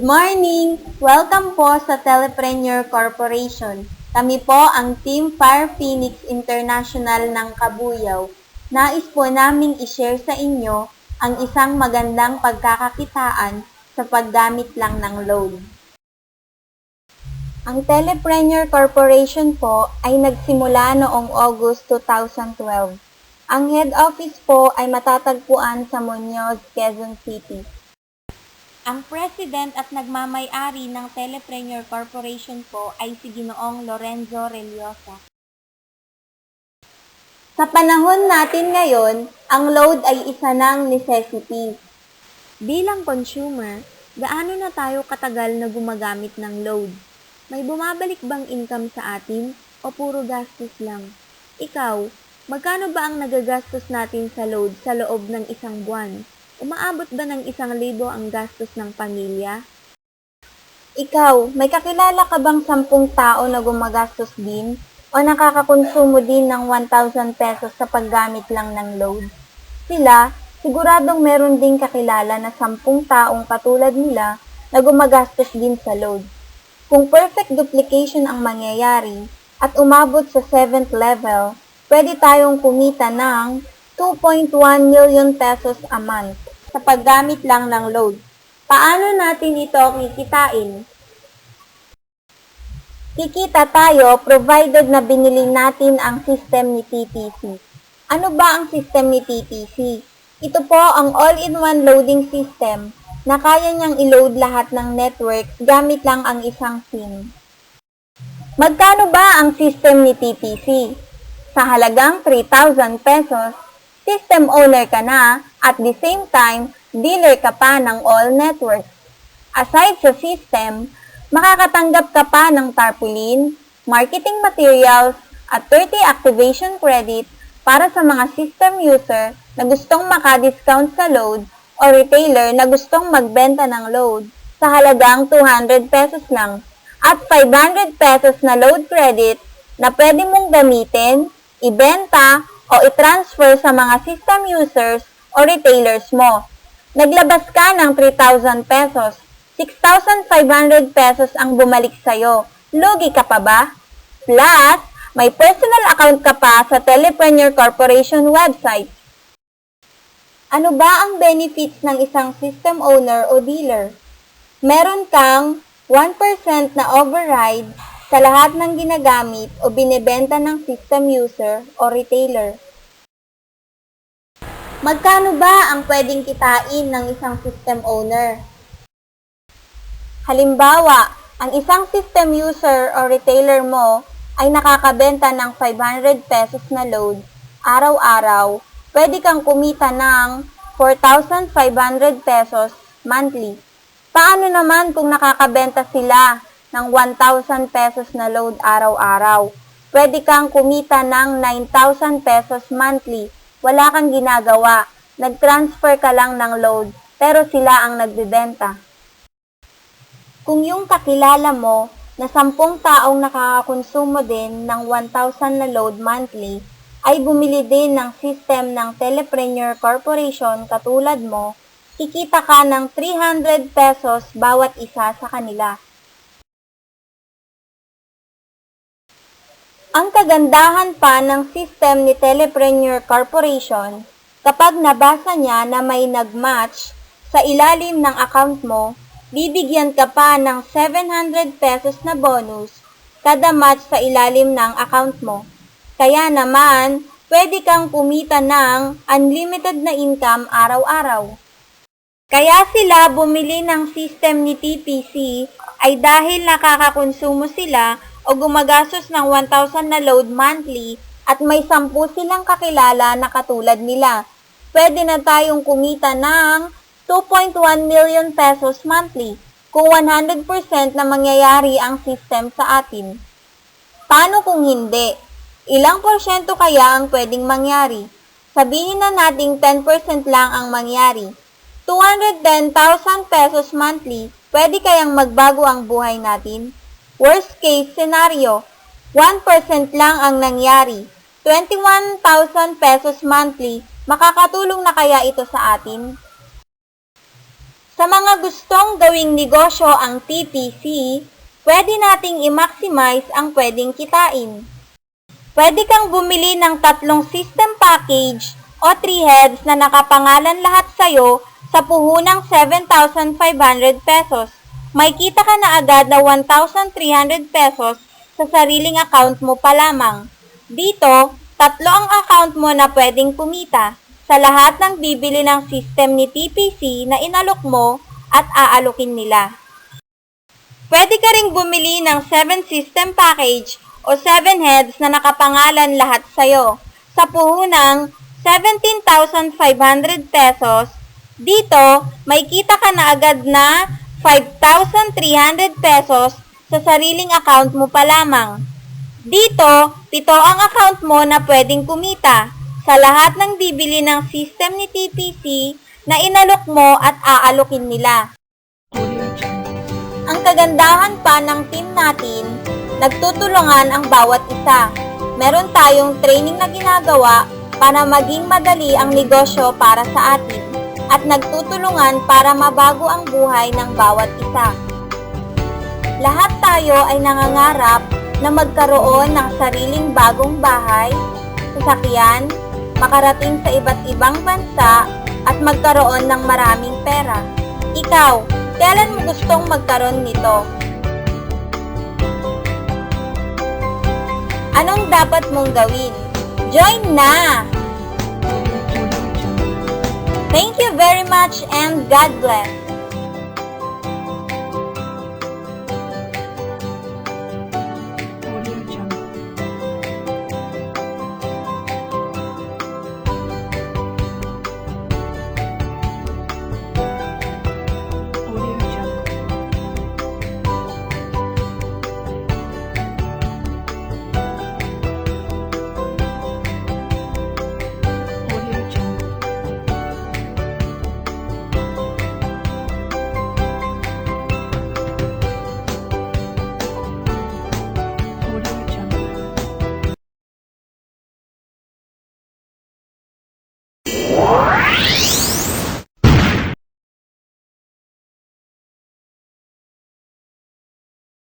Good morning! Welcome po sa Telepreneur Corporation. Kami po ang Team Fire Phoenix International ng Kabuyaw. Nais po naming i-share sa inyo ang isang magandang pagkakakitaan sa paggamit lang ng load. Ang Telepreneur Corporation po ay nagsimula noong August 2012. Ang head office po ay matatagpuan sa Muñoz, Quezon City. Ang president at nagmamay-ari ng Telepreneur Corporation po ay si Ginoong Lorenzo Reliosa. Sa panahon natin ngayon, ang load ay isa ng necessity. Bilang consumer, gaano na tayo katagal na gumagamit ng load? May bumabalik bang income sa atin o puro gastos lang? Ikaw, magkano ba ang nagagastos natin sa load sa loob ng isang buwan? Umaabot ba ng 1,000 ang gastos ng pamilya? Ikaw, may kakilala ka bang 10 tao na gumagastos din o nakakakonsumo din ng 1,000 pesos sa paggamit lang ng load? Sila, siguradong meron ding kakilala na 10 taong katulad nila na gumagastos din sa load. Kung perfect duplication ang mangyayari at umabot sa 7th level, pwede tayong kumita ng 2.1 million pesos a month sa paggamit lang ng load. Paano natin ito kikitain? Kikita tayo provided na binili natin ang system ni TTC. Ano ba ang system ni TTC? Ito po ang all-in-one loading system na kaya niyang i-load lahat ng networks gamit lang ang isang SIM. Magkano ba ang system ni TTC? Sa halagang 3,000 pesos, system owner ka na at the same time, dealer ka pa ng all networks. Aside sa system, makakatanggap ka pa ng tarpaulin, marketing materials, at 30 activation credit para sa mga system user na gustong maka-discount sa load o retailer na gustong magbenta ng load sa halagang 200 pesos lang at 500 pesos na load credit na pwede mong gamitin, ibenta, o i-transfer sa mga system users o retailers mo. Naglabas ka ng 3,000 pesos, 6,500 pesos ang bumalik sa'yo. Lugi ka pa ba? Plus, may personal account ka pa sa Telepreneur Corporation website. Ano ba ang benefits ng isang system owner o dealer? Meron kang 1% na override sa lahat ng ginagamit o binebenta ng system user o retailer. Magkano ba ang pwedeng kitain ng isang system owner? Halimbawa, ang isang system user o retailer mo ay nakakabenta ng 500 pesos na load araw-araw, pwede kang kumita ng 4,500 pesos monthly. Paano naman kung nakakabenta sila ng 1,000 pesos na load araw-araw? Pwede kang kumita ng 9,000 pesos monthly. Wala kang ginagawa. Nag-transfer ka lang ng load, pero sila ang nagbebenta. Kung yung kakilala mo na 10 taong nakakakonsumo din ng 1,000 na load monthly, ay bumili din ng system ng Telepreneur Corporation katulad mo, kikita ka ng 300 pesos bawat isa sa kanila. Ang kagandahan pa ng system ni Telepreneur Corporation, kapag nabasa niya na may nag-match sa ilalim ng account mo, bibigyan ka pa ng 700 pesos na bonus kada match sa ilalim ng account mo. Kaya naman, pwede kang kumita ng unlimited na income araw-araw. Kaya sila bumili ng system ni TPC ay dahil nakakakonsumo sila o gumagastos ng 1,000 na load monthly at may 10 silang kakilala na katulad nila. Pwede na tayong kumita ng 2.1 million pesos monthly kung 100% na mangyayari ang system sa atin. Paano kung hindi? Ilang porsyento kaya ang pwedeng mangyari? Sabihin na nating 10% lang ang mangyari. 210,000 pesos monthly, pwede kayang magbago ang buhay natin? Worst case scenario, 1% lang ang nangyari. 21,000 pesos monthly, makakatulong na kaya ito sa atin? Sa mga gustong gawing negosyo ang TPC, pwede nating i-maximize ang pwedeng kitain. Pwede kang bumili ng 3 system package o 3 heads na nakapangalan lahat sa'yo sa puhunang 7,500 pesos. May kita ka na agad na 1,300 pesos sa sariling account mo pa lamang. Dito, 3 ang account mo na pwedeng kumita sa lahat ng bibili ng system ni TPC na inalok mo at aalokin nila. Pwede ka ring bumili ng 7 system package o 7 heads na nakapangalan lahat sa'yo sa puhunang 17,500 pesos. Dito, may kita ka na agad na 5,300 pesos sa sariling account mo pa lamang. Dito, 7 ang account mo na pwedeng kumita sa lahat ng bibili ng system ni TPC na inalok mo at aalokin nila. Ang kagandahan pa ng team natin, nagtutulungan ang bawat isa. Meron tayong training na ginagawa para maging madali ang negosyo para sa atin at nagtutulungan para mabago ang buhay ng bawat isa. Lahat tayo ay nangangarap na magkaroon ng sariling bagong bahay, sasakyan, makarating sa iba't ibang bansa at magkaroon ng maraming pera. Ikaw, kailan mo gustong magkaroon nito? Anong dapat mong gawin? Join na! Thank you very much and God bless!